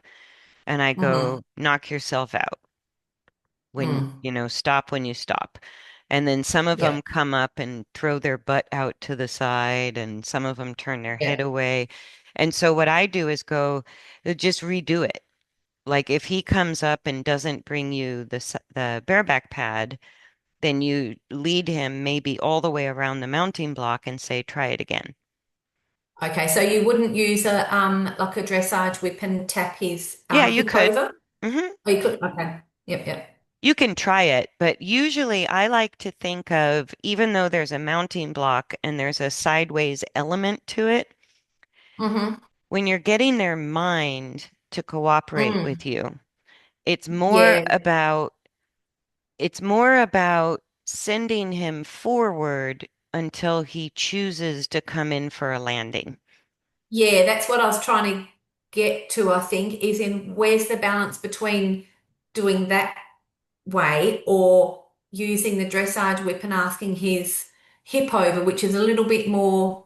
And I Hmm. go, knock yourself out when, Mm. stop when you stop. And then some of Yeah. them come up and throw their butt out to the side, and some of them turn their head Yeah. away. And so what I do is go, just redo it. Like if he comes up and doesn't bring you the bareback pad, then you lead him maybe all the way around the mounting block and say, try it again. Okay, so you wouldn't use a like a dressage whip and tap his Yeah, you hip could. over? Hmm. Oh, you could. Okay. Yep. Yep. You can try it, but usually I like to think of, even though there's a mounting block and there's a sideways element to it, Mm-hmm. when you're getting their mind to cooperate with Mm. you, it's more Yeah. about it's more about sending him forward until he chooses to come in for a landing. Yeah, that's what I was trying to get to, I think, is in where's the balance between doing that way or using the dressage whip and asking his hip over, which is a little bit more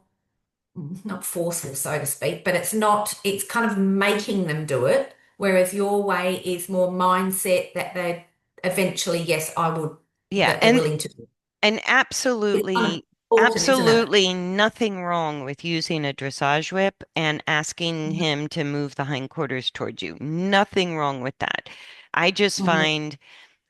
not forceful, so to speak, but it's kind of making them do it. Whereas your way is more mindset that they eventually, yes, I would, Yeah, that they're willing to do. and It's kind of absolutely, important, isn't it? absolutely nothing wrong with using a dressage whip and asking him to move the hindquarters towards you. Nothing wrong with that. I just Mhm. find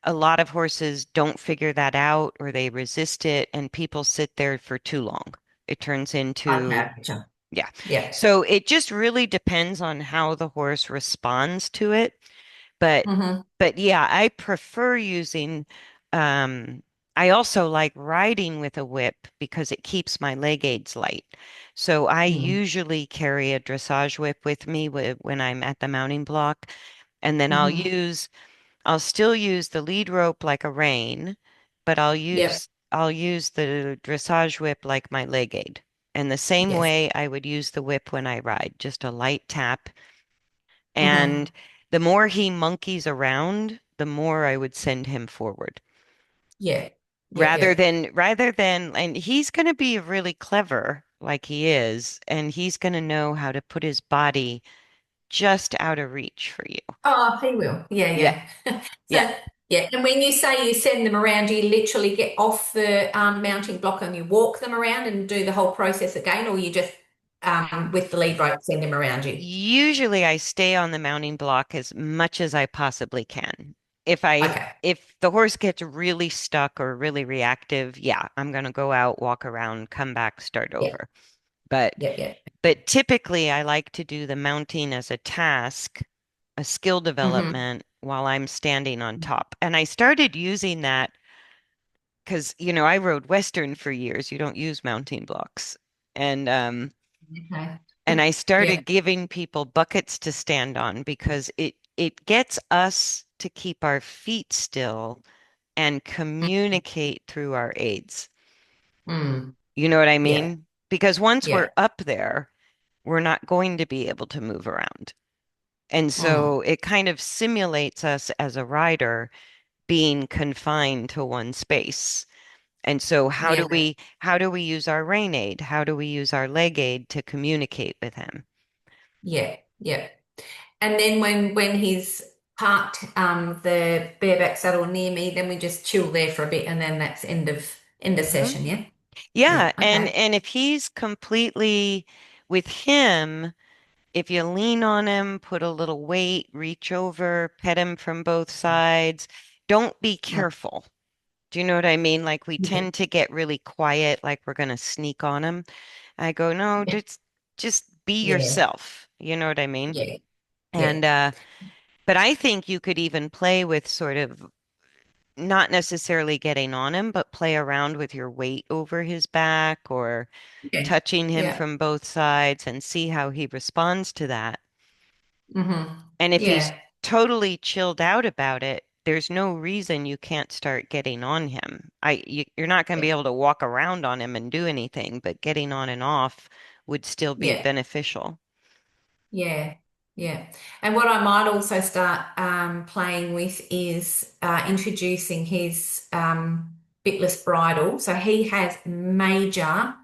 a lot of horses don't figure that out or they resist it, and people sit there for too long. It turns into, Okay, gotcha. yeah. Yeah. So it just really depends on how the horse responds to it. But Hmm. but yeah, I prefer using um I also like riding with a whip because it keeps my leg aids light. So I Mm. usually carry a dressage whip with me when I'm at the mounting block, and then Hmm. I'll still use the lead rope like a rein, but Yep. I'll use the dressage whip like my leg aid. And the same Yes. way I would use the whip when I ride, just a light tap. And Hmm. the more he monkeys around, the more I would send him forward. Yeah. Yep. Yep. And he's going to be really clever like he is, and he's going to know how to put his body just out of reach for you. Oh, he will. Yeah, Yeah. yeah. Yeah. So, yeah. And when you say you send them around, do you literally get off the mounting block and you walk them around and do the whole process again, or you just with the lead rope send them around you? Usually I stay on the mounting block as much as I possibly can. Okay. If the horse gets really stuck or really reactive, yeah, I'm going to go out, walk around, come back, start Yeah. over. But Yeah. Yeah. but typically I like to do the mounting as a task, a skill Hmm. development while I'm standing on top. And I started using that because, I rode Western for years. You don't use mounting blocks. And Okay. I Yeah. started giving people buckets to stand on because it gets us to keep our feet still and Mm, communicate through our aids. mm, You know what I yeah, mean? Because once we're yeah. up there, we're not going to be able to move around. And Mm, so it kind of simulates us as a rider being confined to one space. And so yeah, how do we use our rein aid? How do we use our leg aid to communicate with him? yeah, yeah. And then when he's parked the bareback saddle near me, then we just chill there for a bit, and then that's end of Mhm. session. Yeah, Yeah, yeah. Okay. and if he's completely with him, if you lean on him, put a little weight, reach over, pet him from both sides, don't be Mm, careful. Do you know what I mean? Like we yeah, tend to get really quiet, like we're going to sneak on him. I go, no, yeah, just be yeah, yourself. You know what I mean? yeah, yeah. And but I think you could even play with sort of not necessarily getting on him, but play around with your weight over his back or Yeah, touching him yeah. from both sides and see how he responds to that. Mm-hmm. And if he's Yeah, totally chilled out about it, there's no reason you can't start getting on him. You're not going to be yeah, able to walk around on him and do anything, but getting on and off would still be yeah, beneficial. yeah, yeah. And what I might also start playing with is introducing his bitless bridle. So he has major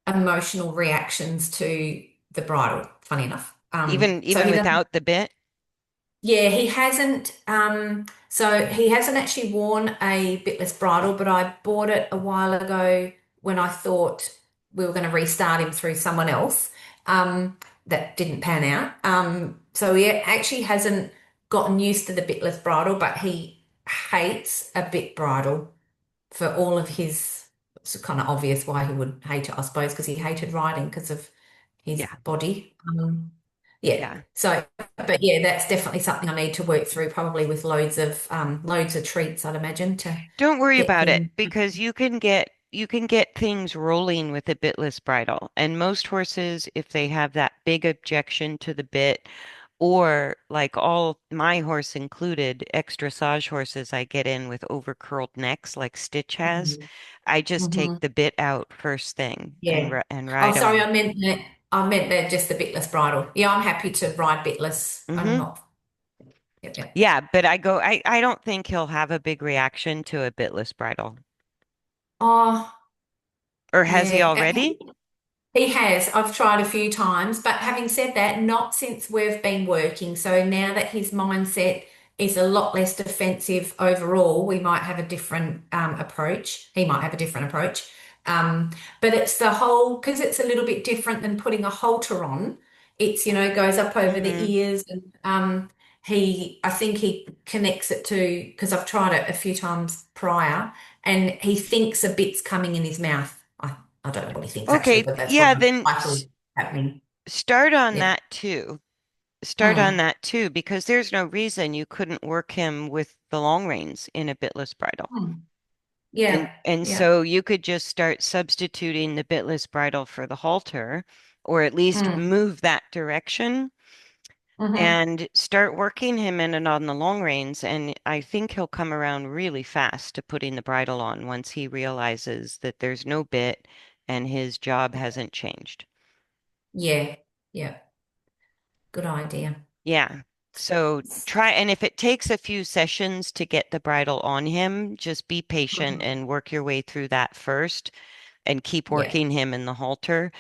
emotional reactions to the bridle, funny enough. So Even he doesn't, without the bit. yeah, he hasn't, so he hasn't actually worn a bitless bridle, but I bought it a while ago when I thought we were going to restart him through someone else. That didn't pan out. So he actually hasn't gotten used to the bitless bridle, but he hates a bit bridle for all of his, it's kind of obvious why he would hate it, I suppose, because he hated riding because of his Yeah, body. Yeah. yeah. So, but yeah, that's definitely something I need to work through, probably with loads of treats, I'd imagine, to Don't worry get about it him. because you can get things rolling with a bitless bridle. And most horses, if they have that big objection to the bit, or like all my horse included, extra dressage horses I get in with over curled necks like Stitch has, I just take Mm-hmm. the bit out first thing and Yeah. and Oh, ride sorry, them. I meant that just the bitless bridle. Yeah, I'm happy to ride bitless. I'm Hmm. not. Yep, yep. Yeah, but I don't think he'll have a big reaction to a bitless bridle. Oh, Or has he yeah. already? He has. I've tried a few times, but having said that, not since we've been working. So now that his mindset is a lot less defensive overall, we might have a different approach. He might have a different approach. Um, but it's the whole, because it's a little bit different than putting a halter on. It's, goes up over the Hmm. ears and I think he connects it to, because I've tried it a few times prior, and he thinks a bit's coming in his mouth. I don't know what he thinks actually, Okay, but that's what yeah, then I feel is happening. start on Yeah. that too. Start on Mm. that too, because there's no reason you couldn't work him with the long reins in a bitless bridle. Mm. And Yeah. and Yeah. so you could just start substituting the bitless bridle for the halter, or at least Mm. move that direction Hmm. and start working him in and on the long reins. And I think he'll come around really fast to putting the bridle on once he realizes that there's no bit and his job hasn't changed. Yeah. Yeah. Good idea. Yeah. So try, and if it takes a few sessions to get the bridle on him, just be patient Mhm. and work your way through that first and keep Yeah. working him in the halter.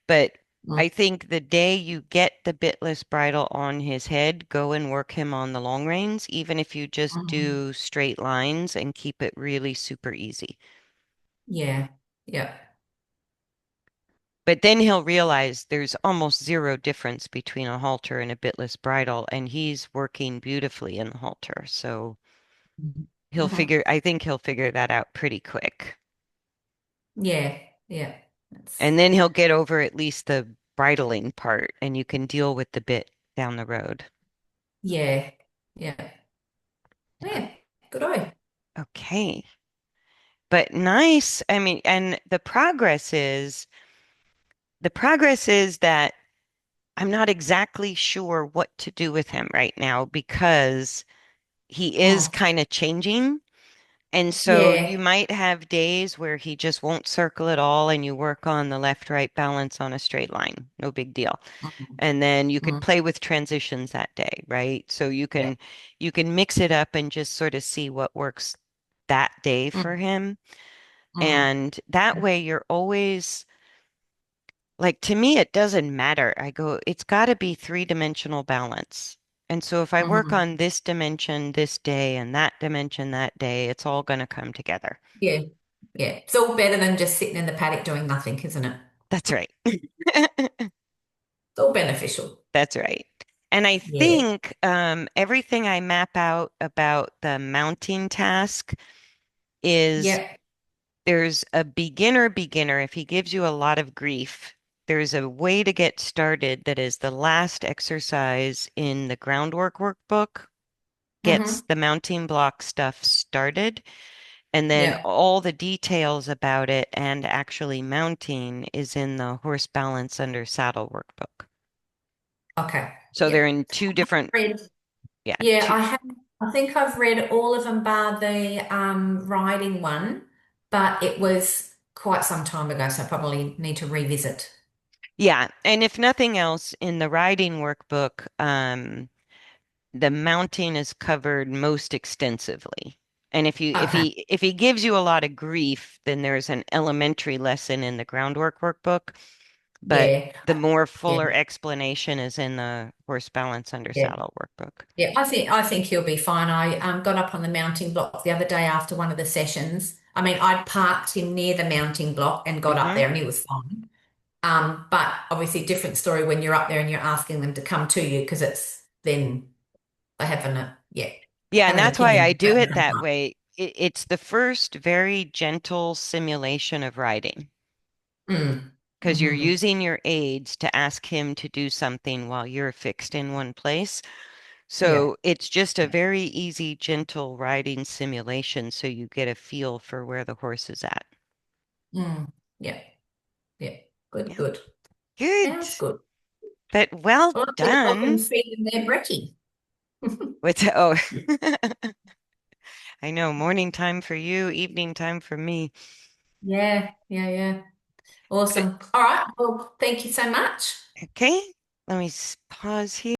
But Mm. I think the day you get the bitless bridle on his head, go and work him on the long reins, even if you just Mhm. do straight lines and keep it really super easy. Yeah. Yeah. But then he'll realize there's almost zero difference between a halter and a bitless bridle, and he's working beautifully in the halter. So Hmm. I think he'll figure that out pretty quick. Yeah. Yeah. That's, And then he'll get over at least the bridling part, and you can deal with the bit down the road. yeah. Yeah. Yeah. Good eye. Okay. But nice. I mean, and the progress is that I'm not exactly sure what to do with him right now because he is Oh, kind of changing. And so you yeah. might have days where he just won't circle at all and you work on the left-right balance on a straight line. No big deal. Mm, And then you could mm, play with transitions that day, right? So yeah. you can mix it up and just sort of see what works that day for Mm, him. mm, And that way you're always like to me it doesn't matter. I go, it's got to be three-dimensional balance. And so if I work mhm. on this dimension this day and that dimension that day, it's all going to come together. Yeah. Yeah. It's all better than just sitting in the paddock doing nothing, isn't it? That's right. It's all beneficial. That's right. And I Yeah. think everything I map out about the mounting task is Yep. there's a beginner. If he gives you a lot of grief, there's a way to get started that is the last exercise in the groundwork workbook, gets Mm-hmm. the mounting block stuff started. And then Yeah. all the details about it and actually mounting is in the horse balance under saddle workbook. Okay. So they're Yep. in two different, Read. yeah, Yeah, two, I have. I think I've read all of them bar the riding one, but it was quite some time ago, so I probably need to revisit. yeah. And if nothing else, in the riding workbook, the mounting is covered most extensively. And Okay. if he gives you a lot of grief, then there's an elementary lesson in the groundwork workbook, but Yeah. the more Yeah. fuller explanation is in the horse balance under Yeah. saddle workbook. Yeah. I think he'll be fine. I got up on the mounting block the other day after one of the sessions. I mean, I'd parked him near the mounting block and got up Hmm. there and he was fine. But obviously different story when you're up there and you're asking them to come to you because it's then they have Yeah, have and an that's why opinion I do about it the that car. way. It's the first very gentle simulation of riding Mm. because you're Hmm. using your aids to ask him to do something while you're fixed in one place. Yeah. So it's just a very easy, gentle riding simulation so you get a feel for where the horse is at. Mm. Yeah. Yeah. Good, Yeah, good. good. Sounds good. But well Well, I better go done. and feed them their brekkie. With oh, I know, morning time for you, evening time for me. Yeah, yeah, yeah. But Awesome. All right. Well, thank you so much. okay, let me pause here.